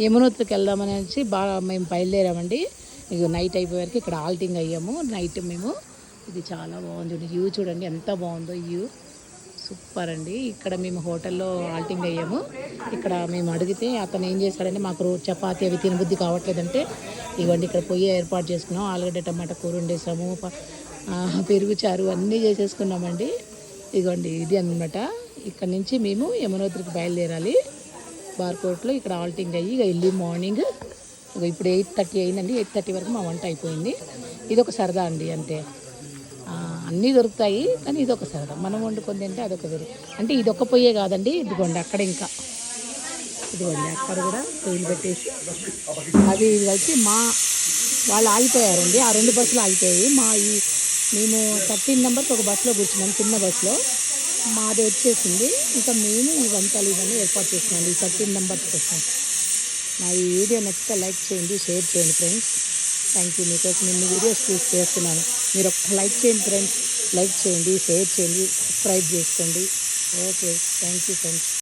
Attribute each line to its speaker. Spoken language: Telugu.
Speaker 1: యమునోత్రికి వెళ్దామని బాగా మేము బయలుదేరామండి. ఇక నైట్ అయిపోయేసరికి ఇక్కడ ఆల్టింగ్ అయ్యాము. నైట్ మేము ఇది చాలా బాగుంది. వ్యూ చూడండి ఎంత బాగుందో. వ్యూ సూపర్ అండి. ఇక్కడ మేము హోటల్లో ఆల్టింగ్ అయ్యాము. ఇక్కడ మేము అడిగితే అతను ఏం చేశాడంటే మాకు చపాతీ అవి తినబుద్ధి కావట్లేదంటే ఇవ్వండి ఇక్కడ పొయ్యి ఏర్పాటు చేసుకున్నాం. ఆలుగడ్డ టమాటా కూర వండేసాము, పెరుగు చారు అన్నీ చేసేసుకున్నామండి. ఇదిగోండి ఇది అనమాట. ఇక్కడ నుంచి మేము యమునోత్రికి బయలుదేరాలి. బార్కోట్లో ఇక్కడ ఆల్టింగ్ అయ్యి ఇక ఎర్లీ మార్నింగ్ ఇప్పుడు 8:30 అయిందండి. 8:30 వరకు మా వంట అయిపోయింది. ఇది ఒక సరదా అండి. అంటే అన్నీ దొరుకుతాయి కానీ ఇది ఒక సరదా. మనం వండుకొని తింటే అదొక వేరు. అంటే ఇది ఒక పొయ్యే కాదండి. ఇదిగోండి అక్కడ ఇంకా ఇదిగోండి అక్కడ కూడా పొయ్యిలు పెట్టేసి అది కలిసి వాళ్ళు ఆగిపోయారండి. ఆ 2 బస్సులు ఆగిపోయాయి. మేము 13 నెంబర్కి ఒక బస్సులో కూర్చున్నాం, చిన్న బస్సులో. మాది వచ్చేసింది. ఇంకా మేము ఈ వంటలు ఇవన్నీ ఏర్పాటు చేస్తున్నాం ఈ 13 నెంబర్స్ కోసం. నా ఈ వీడియో నచ్చితే లైక్ చేయండి, షేర్ చేయండి ఫ్రెండ్స్. Thank you. మీకోసం ఇన్ని వీడియోస్ చేస్తున్నాను. మీరు ఒక్క లైక్ చేయండి ఫ్రెండ్స్. లైక్ చేయండి, షేర్ చేయండి, సబ్స్క్రైబ్ చేసుకోండి. Okay, thank you friends.